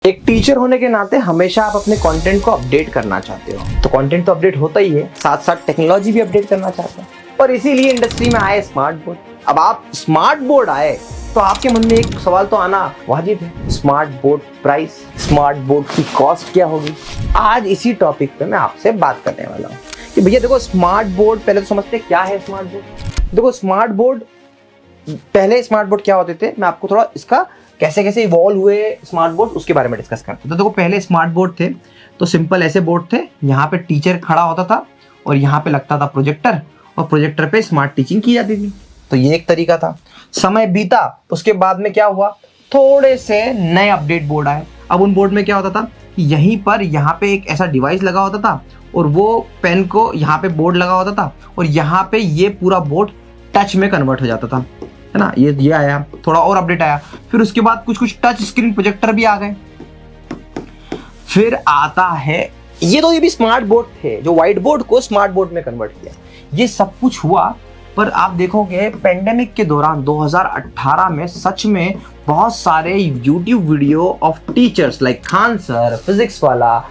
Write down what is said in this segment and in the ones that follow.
एक टीचर होने के नाते हमेशा आप अपने कंटेंट को अपडेट करना चाहते हो, तो कंटेंट तो अपडेट होता ही है, साथ साथ टेक्नोलॉजी भी अपडेट करना चाहते हैं। और इसीलिए इंडस्ट्री में आए स्मार्ट बोर्ड। अब आप स्मार्ट बोर्ड आए तो आपके मन में एक सवाल तो आना वाजिब है, smart board price, smart board की कॉस्ट क्या होगी। आज इसी टॉपिक पे मैं आपसे बात करने वाला हूँ कि भैया देखो, स्मार्ट बोर्ड पहले तो समझते क्या है स्मार्ट बोर्ड। देखो स्मार्ट बोर्ड, पहले स्मार्ट बोर्ड क्या होते थे, मैं आपको थोड़ा इसका कैसे कैसे इवॉल्व हुए स्मार्ट बोर्ड उसके बारे में डिस्कस करते हैं। तो देखो पहले स्मार्ट बोर्ड थे तो सिंपल ऐसे बोर्ड थे, यहाँ पे टीचर खड़ा होता था और यहाँ पे लगता था प्रोजेक्टर, और प्रोजेक्टर पे स्मार्ट टीचिंग की जाती थी। तो ये एक तरीका था। समय बीता, उसके बाद में क्या हुआ, थोड़े से नए अपडेट बोर्ड आए। अब उन बोर्ड में क्या होता था कि यहीं पर यहाँ पे एक ऐसा डिवाइस लगा होता था और वो पेन को यहाँ पे बोर्ड लगा होता था और यहाँ पे ये पूरा बोर्ड टच में कन्वर्ट हो जाता था, है ना। ये आया, थोड़ा और अपडेट आया। फिर उसके बाद कुछ टच स्क्रीन प्रोजेक्टर भी आ गए। फिर आता है ये भी स्मार्ट बोर्ड थे जो व्हाइट बोर्ड को स्मार्ट बोर्ड में कन्वर्ट किया। ये सब कुछ हुआ, पर आप देखोगे पेंडेमिक के दौरान 2018 में सच में बहुत सारे YouTube video of teachers like Khan sir, physics वाला,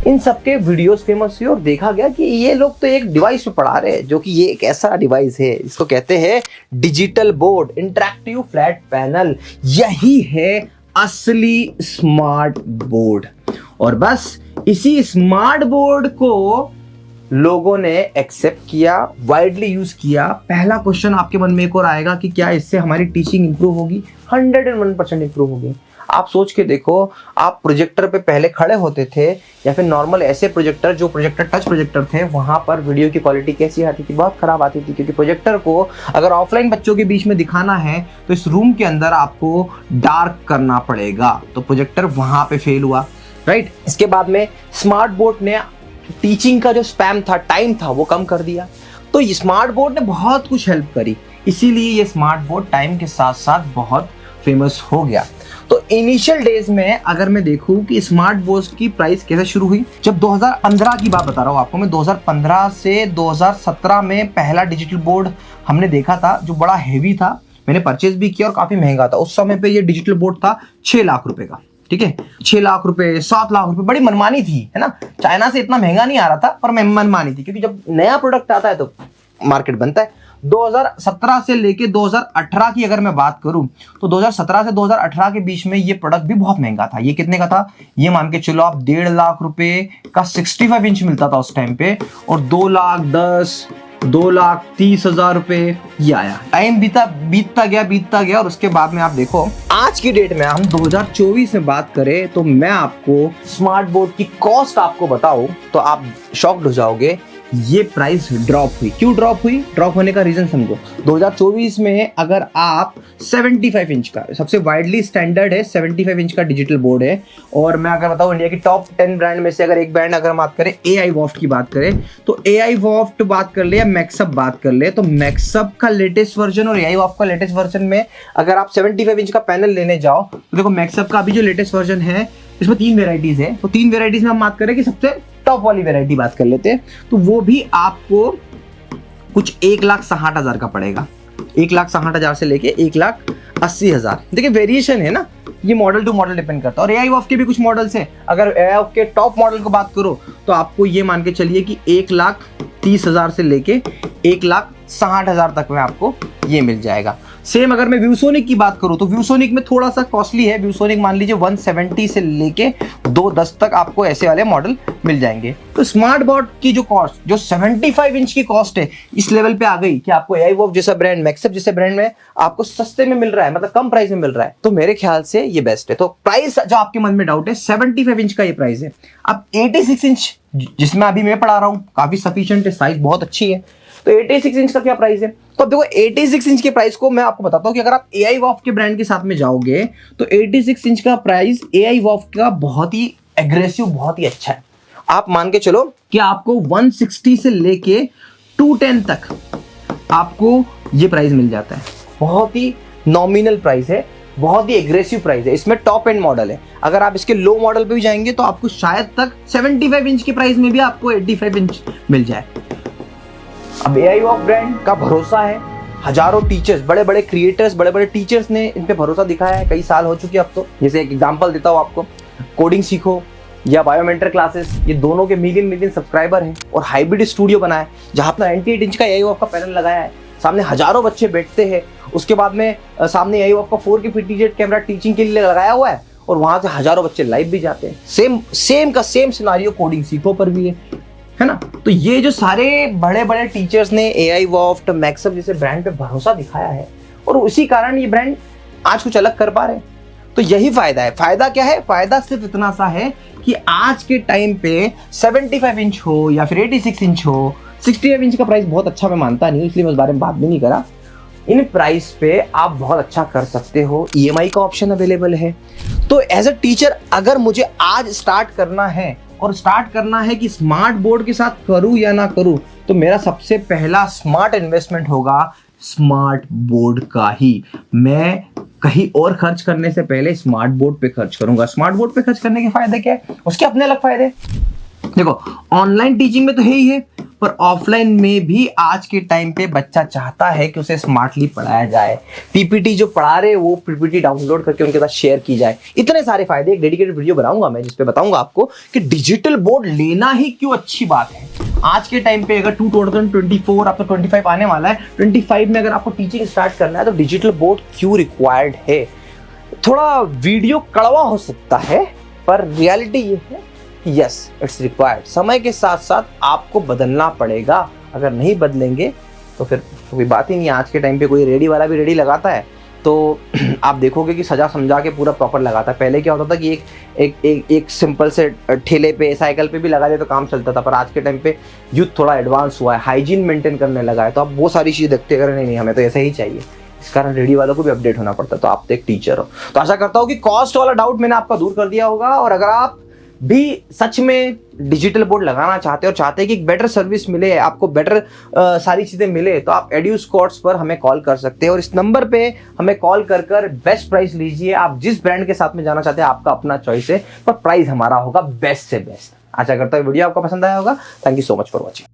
इन सब के वीडियोस फेमस हुए और देखा गया कि ये लोग तो एक डिवाइस पे पढ़ा रहे हैं, जो कि ये एक ऐसा डिवाइस है इसको कहते हैं digital board, interactive flat panel. यही है असली स्मार्ट बोर्ड। और बस इसी स्मार्ट बोर्ड को लोगों ने एक्सेप्ट किया, वाइडली यूज किया। पहला क्वेश्चन आपके मन में एक और आएगा कि क्या इससे हमारी टीचिंग इंप्रूव होगी? 101% इंप्रूव होगी। आप सोच के देखो, आप प्रोजेक्टर पे पहले खड़े होते थे या फिर नॉर्मल ऐसे प्रोजेक्टर, जो प्रोजेक्टर टच प्रोजेक्टर थे, वहां पर वीडियो की क्वालिटी कैसी आती थी? बहुत खराब आती थी, क्योंकि प्रोजेक्टर को अगर ऑफलाइन बच्चों के बीच में दिखाना है तो इस रूम के अंदर आपको डार्क करना पड़ेगा, तो प्रोजेक्टर वहां पे फेल हुआ, राइट। इसके बाद में स्मार्ट बोर्ड ने टीचिंग का जो स्पैम था, टाइम था, वो कम कर दिया। तो ये स्मार्ट बोर्ड ने बहुत कुछ हेल्प करी, इसीलिए ये स्मार्ट बोर्ड टाइम के साथ साथ बहुत फेमस हो गया। तो इनिशियल डेज में अगर मैं देखूं कि स्मार्ट बोर्ड की प्राइस कैसे शुरू हुई, जब 2015 की बात बता रहा हूं आपको मैं, 2015 से 2017 में पहला डिजिटल बोर्ड हमने देखा था जो बड़ा हेवी था। मैंने परचेज भी किया और काफी महंगा था। उस समय पे ये डिजिटल बोर्ड था 6 लाख रुपए का, ठीक है। 6 लाख रुपए, 7 लाख रुपए, बड़ी मनमानी थी, है ना। चाइना से इतना महंगा नहीं आ रहा था, पर मनमानी थी, क्योंकि जब नया प्रोडक्ट आता है तो मार्केट बनता है। 2017 से लेके 2018 की अगर मैं बात करूं तो 2017 से 2018 के बीच में ये प्रोडक्ट भी बहुत महंगा था। ये कितने का था? ये मान के चलो आप 1.5 लाख रुपए का 65 इंच मिलता था उस टाइम पे, और 2,10,000, 2,30,000 रुपए ये आया। टाइम बीतता गया और उसके बाद में आप देखो आज की डेट में हम 2024 में बात करें तो मैं आपको स्मार्ट बोर्ड की कॉस्ट आपको बताऊं तो आप शॉक्ड हो जाओगे। ये प्राइस ड्रॉप हुई। क्यों ड्रॉप हुई? ड्रॉप होने का रीजन समझो। 2024 में अगर आप 75 इंच का, सबसे वाइडली स्टैंडर्ड है 75 इंच का डिजिटल बोर्ड है, और मैं अगर बताऊं इंडिया की टॉप 10 ब्रांड में से अगर एक ब्रांड अगर हम बात करें, AI वॉफ्ट की बात करें, तो AI वॉफ्ट बात कर ले या मैक्सअप बात कर ले, तो मैक्सअप का लेटेस्ट वर्जन और AI वॉफ्ट का लेटेस्ट वर्जन में अगर आप 75 इंच का पैनल लेने जाओ तो देखो मैक्सअप का अभी जो लेटेस्ट वर्जन है इसमें 3 वेराइटीज है। तो 3 वेराइटीज में हम बात करें कि सबसे टॉप वाली वेराइटी बात कर लेते हैं, तो वो भी आपको कुछ 1,60,000 का पड़ेगा। 1,60,000 से लेके 1,80,000। देखिए वेरिएशन है ना, ये मॉडल टू मॉडल डिपेंड करता है। और AI वॉफ के भी कुछ मॉडल्स हैं। अगर AI वॉफ के टॉप मॉडल को बात करो तो आपको ये मान के चलिए कि 1,30,000 से लेके 1,60,000 तक में आपको ये मिल जाएगा। सेम अगर मैं व्यूसोनिक की बात करूं तो व्यूसोनिक में थोड़ा सा कॉस्टली है। व्यूसोनिक मान लीजिए 170 से लेके 210 तक आपको ऐसे वाले मॉडल मिल जाएंगे। तो स्मार्ट बोर्ड की जो कॉस्ट, जो 75 इंच की कॉस्ट है, इस लेवल पे आ गई कि आपको AI वॉफ जैसा ब्रांड, मैक्सअप जैसे ब्रांड में आपको सस्ते में मिल रहा है, मतलब कम प्राइस में मिल रहा है। तो मेरे ख्याल से ये बेस्ट है। तो प्राइस जो आपके मन में डाउट है, 75 इंच का ये प्राइस है। अब 86 इंच जिसमें अभी मैं पढ़ा रहा हूँ काफी सफिशिएंट है, साइज बहुत अच्छी है। तो 86 इंच का क्या प्राइस है? तो अब देखो 86 इंच के प्राइस को मैं आपको बताता हूं कि अगर आप AI वॉफ के ब्रांड के साथ में जाओगे तो 86 इंच का प्राइस AI वॉफ का बहुत ही एग्रेसिव, बहुत ही अच्छा है। आप मान के चलो कि आपको 160 से लेके 210 तक आपको ये प्राइस मिल जाता है। बहुत ही नॉमिनल प्राइस है, बहुत ही एग्रेसिव प्राइस है। इसमें टॉप एंड मॉडल है। अगर आप इसके लो मॉडल पे भी जाएंगे तो आपको शायद तक 75 इंच के प्राइस में भी आपको 85 इंच मिल जाए। अब AI वॉफ ब्रांड का भरोसा है, हजारों टीचर्स, बड़े बड़े क्रिएटर्स, बड़े बड़े टीचर्स ने इन पे भरोसा दिखाया है। कई साल हो चुके अब तो। जैसे एक एग्जांपल देता हूँ आपको, कोडिंग सीखो या बायोमेंटर क्लासेस, ये दोनों के मिलियन मिलियन सब्सक्राइबर हैं। और हाइब्रिड स्टूडियो बनाया है जहाँ पर 98 इंच का AIO का पैनल लगाया है, सामने हजारों बच्चे बैठते हैं। उसके बाद में सामने AIO का 4K PTZ कैमरा टीचिंग के लिए लगाया हुआ है और वहां से हजारों बच्चे लाइव भी जाते हैं। सेम सिनारियो कोडिंग सीखो पर भी है ना। तो ये जो सारे बड़े बड़े टीचर्स ने AI वॉफ्ट, मैक्सअप जैसे ब्रांड पे भरोसा दिखाया है और उसी कारण ये ब्रांड आज कुछ अलग कर पा रहे हैं। तो यही फायदा है। फायदा क्या है? फायदा सिर्फ इतना सा है कि आज के टाइम पे 75 इंच हो या फिर 86 इंच हो, 65 इंच का प्राइस बहुत अच्छा मैं मानता नहीं, इसलिए मैं उस बारे में बात भी नहीं करा। इन प्राइस पे आप बहुत अच्छा कर सकते हो। EMI का ऑप्शन अवेलेबल है। तो एज अ टीचर अगर मुझे आज स्टार्ट करना है और स्टार्ट करना है कि स्मार्ट बोर्ड के साथ करूं या ना करूं, तो मेरा सबसे पहला स्मार्ट इन्वेस्टमेंट होगा स्मार्ट बोर्ड का ही। मैं कहीं और खर्च करने से पहले स्मार्ट बोर्ड पे खर्च करूंगा। स्मार्ट बोर्ड पे खर्च करने के फायदे क्या है? उसके अपने अलग फायदे। देखो, ऑनलाइन टीचिंग में तो है ही है, पर ऑफलाइन में भी आज के टाइम पे बच्चा चाहता है कि उसे स्मार्टली पढ़ाया जाए। PPT जो पढ़ा रहे वो PPT डाउनलोड करके उनके साथ शेयर की जाए। इतने सारे फायदे। एक डेडिकेटेड वीडियो बनाऊंगा मैं जिसपे बताऊंगा आपको कि डिजिटल बोर्ड लेना ही क्यों अच्छी बात है। आज के टाइम पे अगर 2024 आपको 25 आने वाला है, 25 में अगर आपको टीचिंग स्टार्ट करना है तो डिजिटल बोर्ड क्यों रिक्वायर्ड है। थोड़ा वीडियो कड़वा हो सकता है पर रियलिटी ये है, यस इट्स रिक्वायर्ड। समय के साथ साथ आपको बदलना पड़ेगा। अगर नहीं बदलेंगे तो फिर कोई बात ही नहीं। आज के टाइम पे कोई रेडी वाला भी रेडी लगाता है तो आप देखोगे कि सजा समझा के पूरा प्रॉपर लगाता है। पहले क्या होता था कि एक सिंपल से ठेले पे, साइकिल पे भी लगा दे तो काम चलता था, पर आज के टाइम पे यूथ थोड़ा एडवांस हुआ है, हाइजीन मेंटेन करने लगा है। तो आप वो सारी चीज़ देखते हैं, नहीं हमें तो ऐसा ही चाहिए। इस कारण रेडी वालों को भी अपडेट होना पड़ता है। तो आप तो एक टीचर हो, तो आशा करता हूँ कि कॉस्ट वाला डाउट मैंने आपका दूर कर दिया होगा। और अगर आप भी सच में डिजिटल बोर्ड लगाना चाहते हो और चाहते हैं कि एक बेटर सर्विस मिले, आपको बेटर सारी चीजें मिले, तो आप EduSquads पर हमें कॉल कर सकते हैं। और इस नंबर पे हमें कॉल कर बेस्ट प्राइस लीजिए। आप जिस ब्रांड के साथ में जाना चाहते हैं आपका अपना चॉइस है, पर प्राइस हमारा होगा बेस्ट से बेस्ट। आशा करता हूँ वीडियो आपको पसंद आया होगा। Thank you so much for watching.